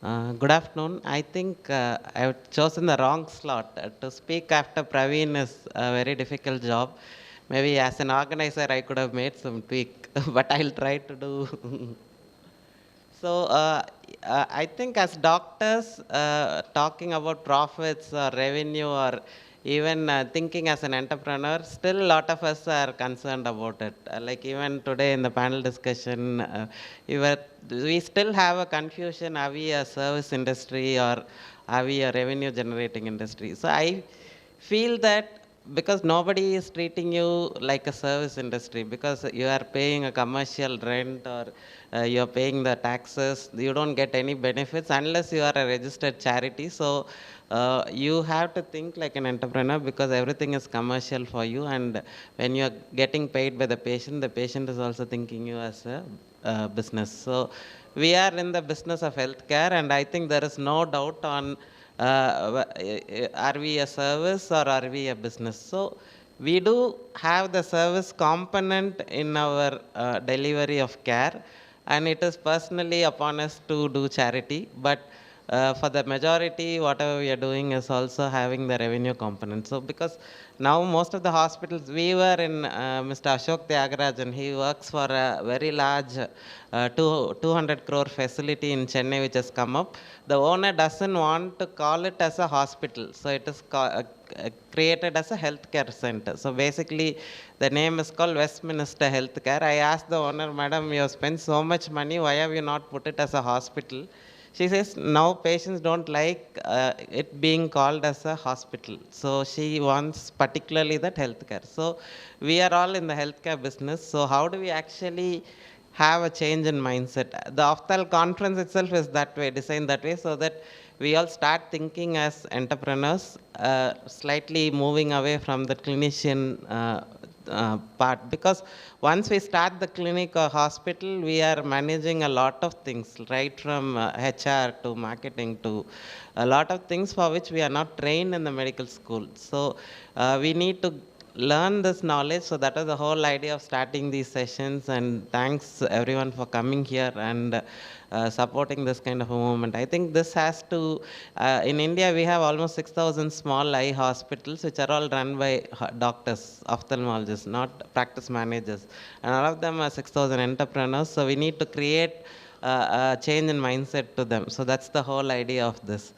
Good afternoon. I think I've chosen the wrong slot. To speak after Praveen is a very difficult job. Maybe as an organizer, I could have made some tweak, but I'll try to do. So I think as doctors, talking about profits or revenue or even thinking as an entrepreneur, still a lot of us are concerned about it. Like even today in the panel discussion, we still have a confusion: are we a service industry or are we a revenue generating industry? So I feel that because nobody is treating you like a service industry, because you are paying a commercial rent or you're paying the taxes, you don't get any benefits unless you are a registered charity. So you have to think like an entrepreneur because everything is commercial for you, and when you're getting paid by the patient is also thinking you as a business. So we are in the business of healthcare, and I think there is no doubt on are we a service or are we a business. So we do have the service component in our delivery of care, and it is personally upon us to do charity. But for the majority, whatever we are doing is also having the revenue component. So because now most of the hospitals, we were in Mr. Ashok Tyagarajan, he works for a very large 200 crore facility in Chennai which has come up. The owner doesn't want to call it as a hospital, so it is created as a healthcare center. So basically, the name is called Westminster Healthcare. I asked the owner, Madam, you have spent so much money, why have you not put it as a hospital? She says now patients don't like it being called as a hospital. So she wants particularly that healthcare. So we are all in the healthcare business. So how do we actually have a change in mindset? The Aftal conference itself is that way, designed that way, so that we all start thinking as entrepreneurs, slightly moving away from the clinician part. Because once we start the clinic or hospital, we are managing a lot of things, right from HR to marketing to a lot of things for which we are not trained in the medical school. So we need to learn this knowledge. So that was the whole idea of starting these sessions, and thanks everyone for coming here and supporting this kind of a movement. I think this has to, in India we have almost 6,000 small eye hospitals which are all run by doctors, ophthalmologists, not practice managers, and all of them are 6,000 entrepreneurs. So we need to create a change in mindset to them. So that's the whole idea of this.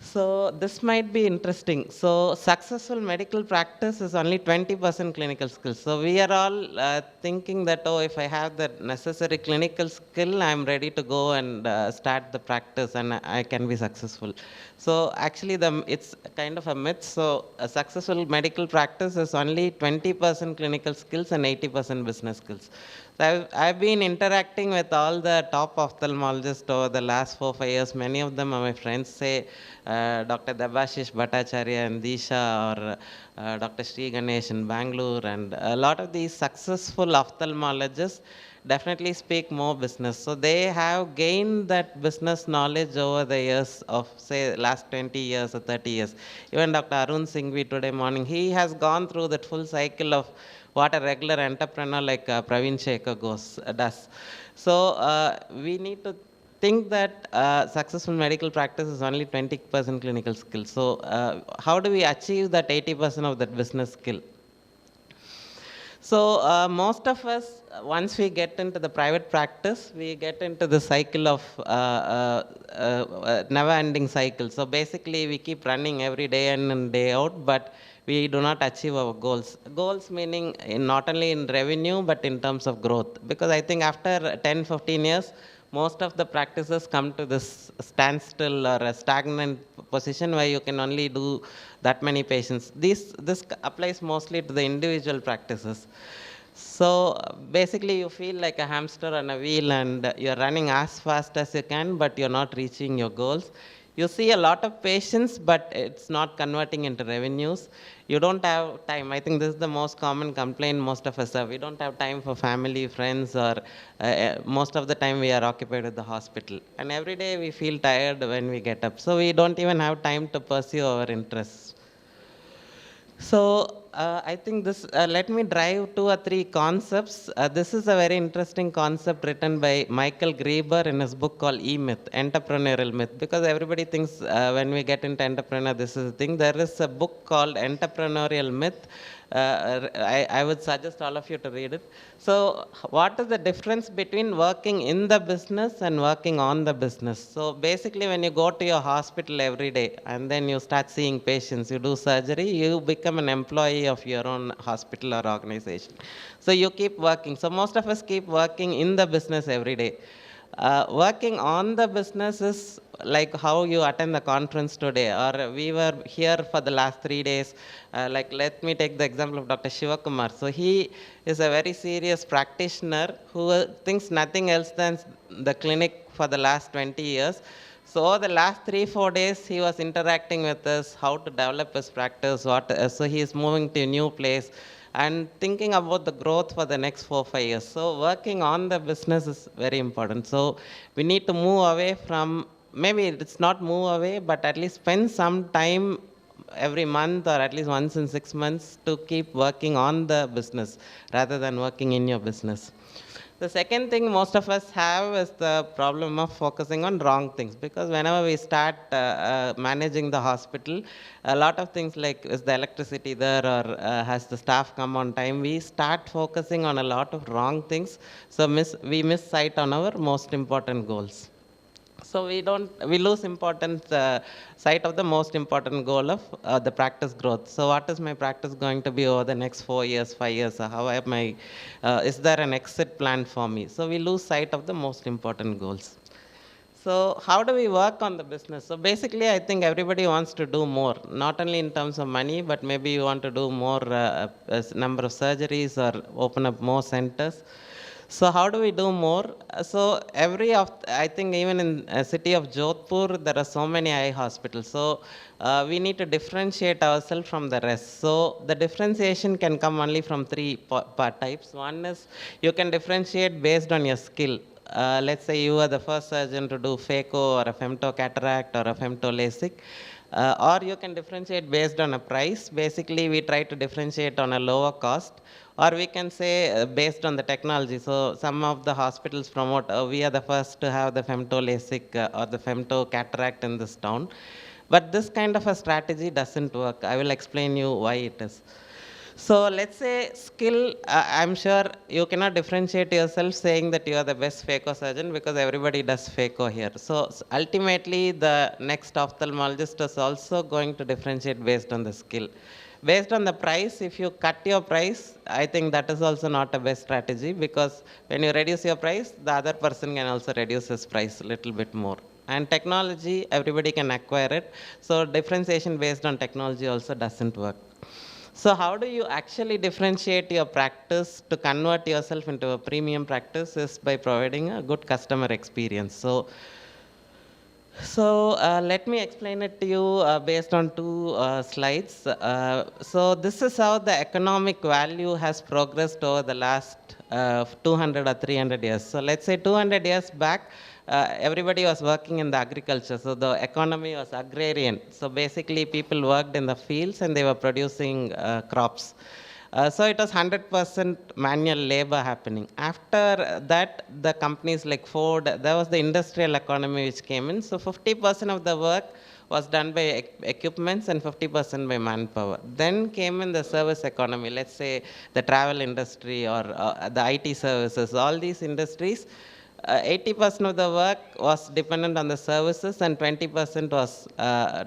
So this might be interesting. So successful medical practice is only 20% clinical skills. So we are all thinking that, oh, if I have the necessary clinical skill, I'm ready to go and start the practice and I can be successful. So actually it's kind of a myth. So a successful medical practice is only 20% clinical skills and 80% business skills. So I've been interacting with all the top ophthalmologists over the last 4 5 years. Many of them are my friends. Say Dr. Debashish Bhattacharya and Disha, or Dr. Sri Ganesh in Bangalore, and a lot of these successful ophthalmologists definitely speak more business. So they have gained that business knowledge over the years of, say, last 20 years or 30 years. Even Dr. Arun Singhvi today morning, he has gone through that full cycle of what a regular entrepreneur like Praveen Shekhar does. So we need to think that successful medical practice is only 20% clinical skill. So how do we achieve that 80% of that business skill? So most of us, once we get into the private practice, we get into the cycle of never-ending cycle. So basically, we keep running every day in and day out, but we do not achieve our goals. Goals meaning not only in revenue, but in terms of growth. Because I think after 10, 15 years, most of the practices come to this standstill or a stagnant position where you can only do that many patients. This applies mostly to the individual practices. So basically, you feel like a hamster on a wheel, and you're running as fast as you can, but you're not reaching your goals. You see a lot of patients, but it's not converting into revenues. You don't have time. I think this is the most common complaint most of us have. We don't have time for family, friends, or most of the time we are occupied with the hospital. And every day we feel tired when we get up. So we don't even have time to pursue our interests. So I think this, let me drive two or three concepts. This is a very interesting concept written by Michael Graeber in his book called E-Myth, Entrepreneurial Myth, because everybody thinks when we get into entrepreneur, this is the thing. There is a book called Entrepreneurial Myth. I would suggest all of you to read it. So, what is the difference between working in the business and working on the business? So, basically, when you go to your hospital every day and then you start seeing patients, you do surgery, you become an employee of your own hospital or organization. So, you keep working. So, most of us keep working in the business every day. Working on the business is like how you attend the conference today, or we were here for the last 3 days. Like, let me take the example of Dr. Shivakumar. So, he is a very serious practitioner who thinks nothing else than the clinic for the last 20 years. So, the last 3 4 days, he was interacting with us, how to develop his practice, so he is moving to a new place and thinking about the growth for the next 4 5 years. So working on the business is very important. So we need to move away from, maybe it's not move away, but at least spend some time every month or at least once in 6 months to keep working on the business rather than working in your business. The second thing most of us have is the problem of focusing on wrong things, because whenever we start managing the hospital, a lot of things like is the electricity there, or has the staff come on time, we start focusing on a lot of wrong things. So we miss sight on our most important goals. So we lose importance, sight of the most important goal of the practice growth. So what is my practice going to be over the next 4 years, 5 years? How am I, is there an exit plan for me? So we lose sight of the most important goals. So how do we work on the business? So basically, I think everybody wants to do more, not only in terms of money, but maybe you want to do more number of surgeries or open up more centers. So how do we do more? So I think even in city of Jodhpur, there are so many eye hospitals. So we need to differentiate ourselves from the rest. So the differentiation can come only from three part types. One is you can differentiate based on your skill. Let's say you are the first surgeon to do phaco or a femto cataract or a femto LASIK. Or you can differentiate based on a price. Basically, we try to differentiate on a lower cost. Or we can say based on the technology. So some of the hospitals promote, we are the first to have the femto LASIK or the femto cataract in this town. But this kind of a strategy doesn't work. I will explain you why it is. So let's say skill, I'm sure you cannot differentiate yourself saying that you are the best phaco surgeon, because everybody does phaco here. So ultimately, the next ophthalmologist is also going to differentiate based on the skill. Based on the price, if you cut your price, I think that is also not a best strategy, because when you reduce your price, the other person can also reduce his price a little bit more. And technology, everybody can acquire it. So differentiation based on technology also doesn't work. So how do you actually differentiate your practice to convert yourself into a premium practice? Is by providing a good customer experience. So let me explain it to you based on two slides. So this is how the economic value has progressed over the last 200 or 300 years. So let's say 200 years back, everybody was working in the agriculture. So the economy was agrarian. So basically people worked in the fields and they were producing crops. So it was 100% manual labor happening. After that, the companies like Ford, there was the industrial economy which came in. So 50% of the work was done by equipments and 50% by manpower. Then came in the service economy, let's say the travel industry or the IT services, all these industries. 80% of the work was dependent on the services and 20% was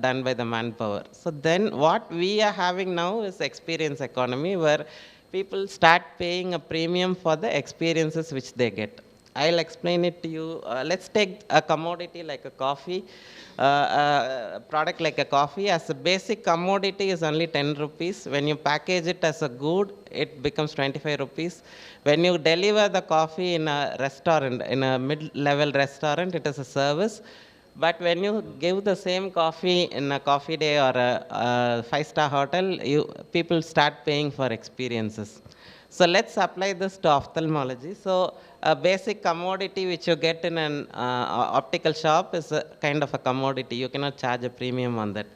done by the manpower. So then what we are having now is experience economy, where people start paying a premium for the experiences which they get. I'll explain it to you. Let's take a commodity like a coffee. A product like a coffee, as a basic commodity, is only 10 rupees. When you package it as a good, it becomes 25 rupees. When you deliver the coffee in a restaurant, in a mid-level restaurant, it is a service. But when you give the same coffee in a coffee day or a five-star hotel, people start paying for experiences. So let's apply this to ophthalmology. So a basic commodity which you get in an optical shop is a kind of a commodity. You cannot charge a premium on that.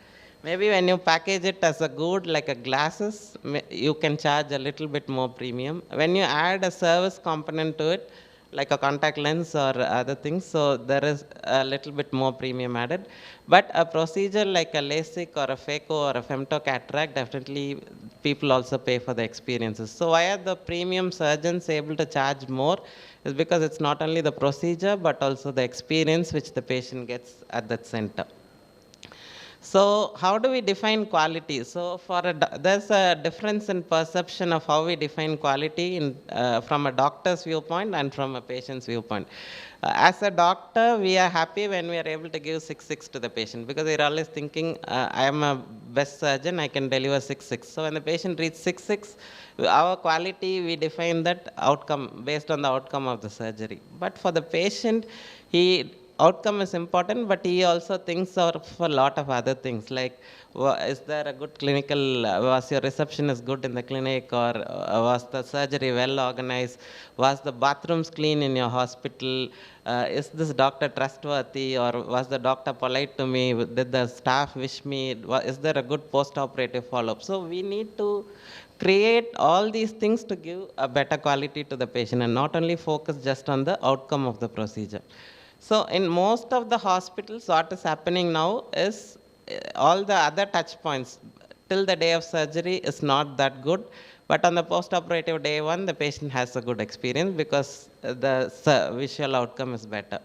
Maybe when you package it as a good, like a glasses, you can charge a little bit more premium. When you add a service component to it, like a contact lens or other things, so there is a little bit more premium added. But a procedure like a LASIK or a phaco or a femto cataract, definitely people also pay for the experiences. So why are the premium surgeons able to charge more? Is because it's not only the procedure but also the experience which the patient gets at that center. So how do we define quality? So there's a difference in perception of how we define quality from a doctor's viewpoint and from a patient's viewpoint. As a doctor, we are happy when we are able to give 6/6 to the patient because we're always thinking, I am a best surgeon, I can deliver 6/6. So when the patient reads 6/6, our quality, we define that outcome based on the outcome of the surgery. But for the patient, he outcome is important, but he also thinks of a lot of other things like, is there a good clinical, was your reception is good in the clinic, or was the surgery well organized, was the bathrooms clean in your hospital, is this doctor trustworthy, or was the doctor polite to me, did the staff wish me, is there a good post-operative follow-up. So we need to create all these things to give a better quality to the patient and not only focus just on the outcome of the procedure. So in most of the hospitals, what is happening now is all the other touch points till the day of surgery is not that good. But on the post-operative day one, the patient has a good experience because the visual outcome is better.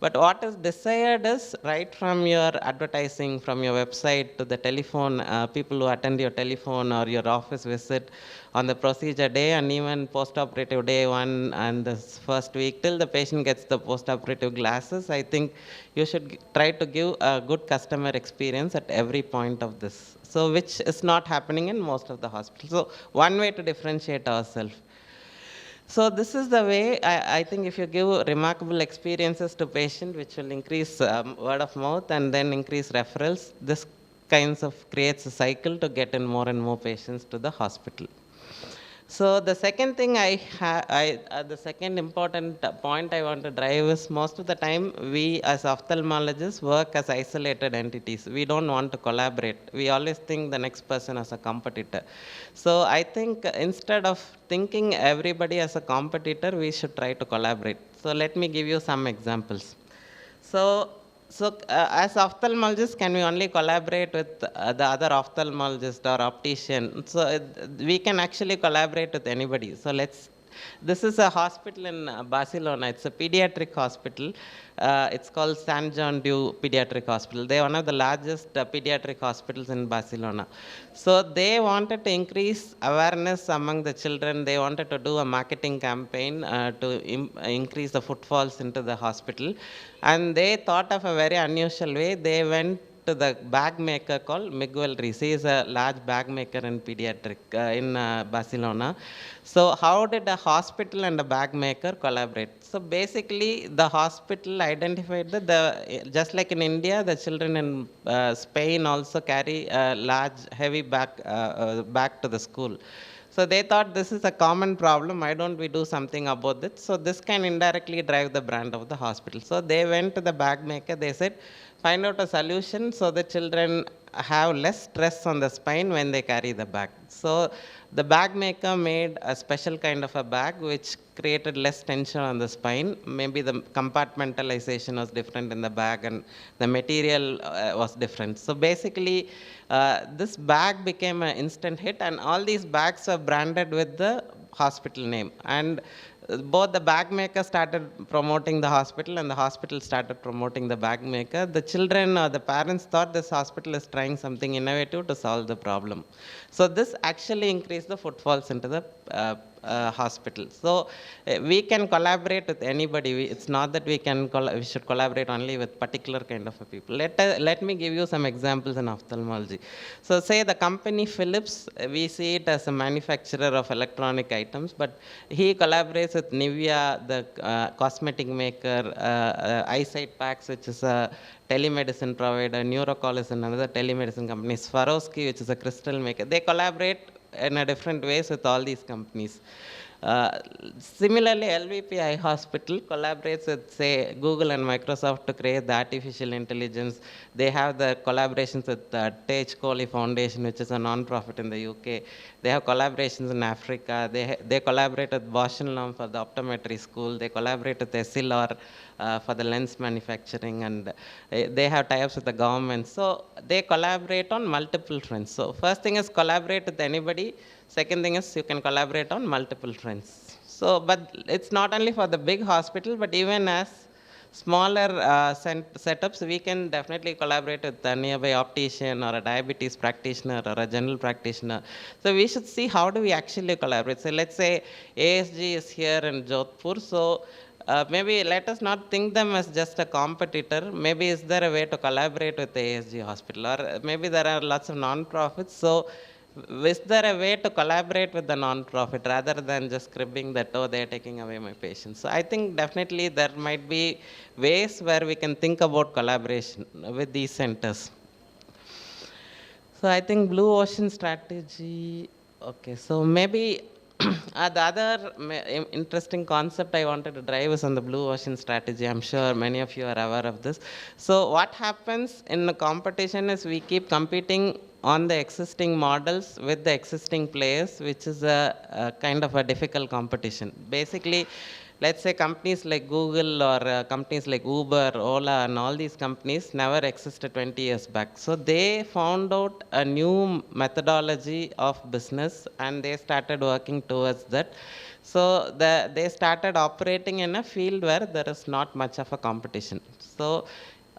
But what is desired is right from your advertising, from your website to the telephone, people who attend your telephone or your office visit on the procedure day and even post-operative day one and the first week till the patient gets the post-operative glasses, I think you should try to give a good customer experience at every point of this. So which is not happening in most of the hospitals. So one way to differentiate ourselves. So this is the way I think if you give remarkable experiences to patient, which will increase word of mouth and then increase referrals, this kinds of creates a cycle to get in more and more patients to the hospital. So the second thing the second important point I want to drive is most of the time we as ophthalmologists work as isolated entities. We don't want to collaborate. We always think the next person as a competitor. So I think instead of thinking everybody as a competitor, we should try to collaborate. So let me give you some examples. So, as ophthalmologists, can we only collaborate with the other ophthalmologist or optician? So we can actually collaborate with anybody. So this is a hospital in Barcelona. It's a pediatric hospital. It's called Sant John Diu Pediatric Hospital. They're one of the largest pediatric hospitals in Barcelona. So they wanted to increase awareness among the children. They wanted to do a marketing campaign to increase the footfalls into the hospital. And they thought of a very unusual way. They went to the bag maker called Miguel Reis. He is a large bag maker in pediatric in Barcelona. So how did a hospital and a bag maker collaborate? So basically, the hospital identified that just like in India, the children in Spain also carry a large, heavy bag to the school. So they thought this is a common problem. Why don't we do something about this? So this can indirectly drive the brand of the hospital. So they went to the bag maker. They said, find out a solution so the children have less stress on the spine when they carry the bag. So the bag maker made a special kind of a bag which created less tension on the spine. Maybe the compartmentalization was different in the bag and the material was different. So basically, this bag became an instant hit, and all these bags were branded with the hospital name. And both the bag maker started promoting the hospital and the hospital started promoting the bag maker. The children or the parents thought this hospital is trying something innovative to solve the problem. So this actually increased the footfalls into the hospital. So we can collaborate with anybody. It's not that we should collaborate only with particular kind of people. Let me give you some examples in ophthalmology. So say the company Philips, we see it as a manufacturer of electronic items, but he collaborates with Nivea, the cosmetic maker, Eyesight Packs, which is a telemedicine provider, Neurocall is another telemedicine company, Swarovski, which is a crystal maker. They collaborate in a different ways with all these companies. Uh, Similarly, LVP Eye Hospital collaborates with, say, Google and Microsoft to create the artificial intelligence. They have the collaborations with the Tej Kohli Foundation, which is a non-profit in the UK. They have collaborations in Africa. They collaborate with Bausch and Lomb for the optometry school. They collaborate with Essilor for the lens manufacturing, and they have tie-ups with the government. So they collaborate on multiple fronts. So first thing is collaborate with anybody. Second thing is you can collaborate on multiple fronts. So, but it's not only for the big hospital, but even as smaller setups, we can definitely collaborate with a nearby optician or a diabetes practitioner or a general practitioner. So we should see how do we actually collaborate. So let's say ASG is here in Jodhpur. So maybe let us not think them as just a competitor. Maybe is there a way to collaborate with the ASG hospital, or maybe there are lots of non-profits. So is there a way to collaborate with the non-profit rather than just cribbing that, oh, they're taking away my patients? So I think definitely there might be ways where we can think about collaboration with these centers. So I think blue ocean strategy. Okay, so maybe the other interesting concept I wanted to drive is on the blue ocean strategy. I'm sure many of you are aware of this. So what happens in the competition is we keep competing on the existing models with the existing players, which is a kind of a difficult competition. Basically, let's say companies like Google or companies like Uber, Ola, and all these companies never existed 20 years back. So they found out a new methodology of business and they started working towards that. So they started operating in a field where there is not much of a competition. So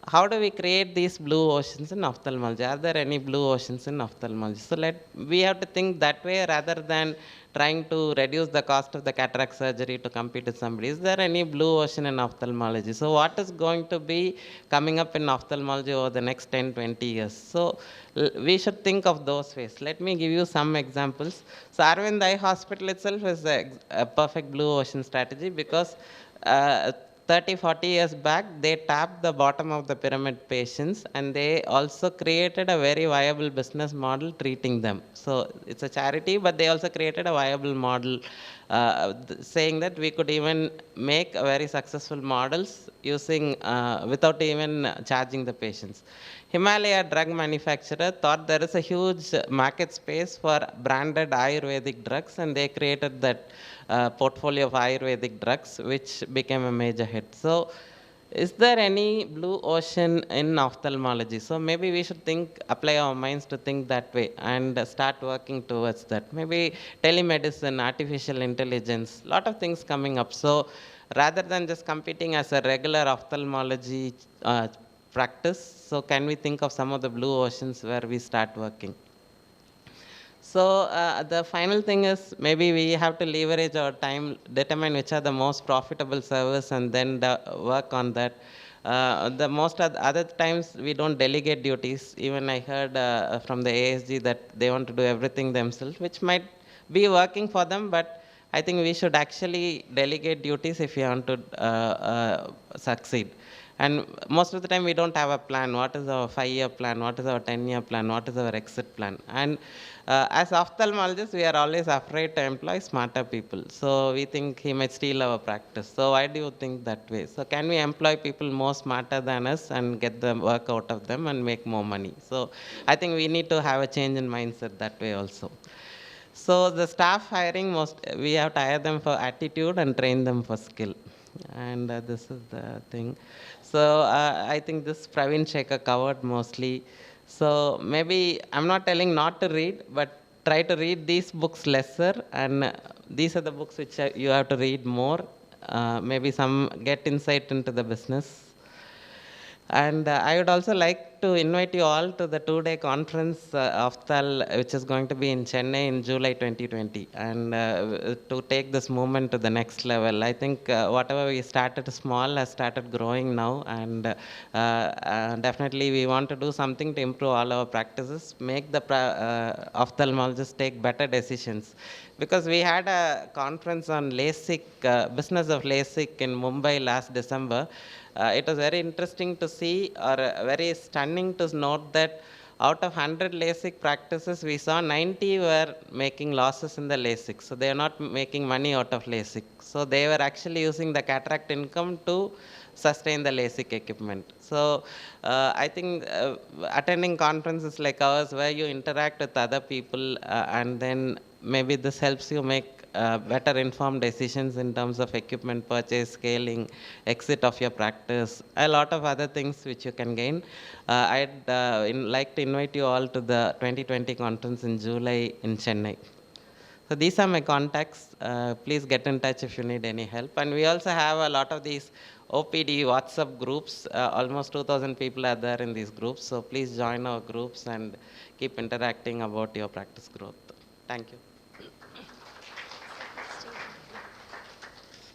how do we create these blue oceans in ophthalmology? Are there any blue oceans in ophthalmology? So we have to think that way rather than trying to reduce the cost of the cataract surgery to compete with somebody. Is there any blue ocean in ophthalmology? So what is going to be coming up in ophthalmology over the next 10, 20 years? So we should think of those ways. Let me give you some examples. So Arvind Eye Hospital itself is a perfect blue ocean strategy because 30, 40 years back, they tapped the bottom of the pyramid patients and they also created a very viable business model treating them. So it's a charity, but they also created a viable model saying that we could even make very successful models using without even charging the patients. Himalaya drug manufacturer thought there is a huge market space for branded Ayurvedic drugs and they created that portfolio of Ayurvedic drugs, which became a major hit. So, is there any blue ocean in ophthalmology? So maybe we should apply our minds to think that way and start working towards that. Maybe telemedicine, artificial intelligence, lot of things coming up. So rather than just competing as a regular ophthalmology practice, so can we think of some of the blue oceans where we start working? So the final thing is maybe we have to leverage our time, determine which are the most profitable service, and then work on that. The most other times we don't delegate duties. Even I heard from the ASG that they want to do everything themselves, which might be working for them, but I think we should actually delegate duties if you want to succeed. And most of the time we don't have a plan. What is our 5-year plan? What is our 10-year plan? What is our exit plan? And as ophthalmologists, we are always afraid to employ smarter people. So we think he might steal our practice. So why do you think that way? So can we employ people more smarter than us and get the work out of them and make more money? So I think we need to have a change in mindset that way also. So the staff hiring, we have to hire them for attitude and train them for skill. And this is the thing. So I think this Praveen Shekhar covered mostly. So maybe I'm not telling not to read, but try to read these books lesser. And these are the books which you have to read more. Maybe some get insight into the business. And I would also like to invite you all to the 2-day conference of THAL, which is going to be in Chennai in July 2020, and to take this movement to the next level. I think whatever we started small has started growing now, and definitely we want to do something to improve all our practices, make the ophthalmologists take better decisions. Because we had a conference on LASIK, business of LASIK in Mumbai last December. It was very interesting to see, or very stunning to note that out of 100 LASIK practices, we saw 90 were making losses in the LASIK. So they are not making money out of LASIK. So they were actually using the cataract income to sustain the LASIK equipment. So I think attending conferences like ours where you interact with other people and then maybe this helps you make better informed decisions in terms of equipment purchase, scaling, exit of your practice, a lot of other things which you can gain. I'd like to invite you all to the 2020 conference in July in Chennai. So these are my contacts. Please get in touch if you need any help. And we also have a lot of these OPD WhatsApp groups. Almost 2,000 people are there in these groups. So please join our groups and keep interacting about your practice growth. Thank you.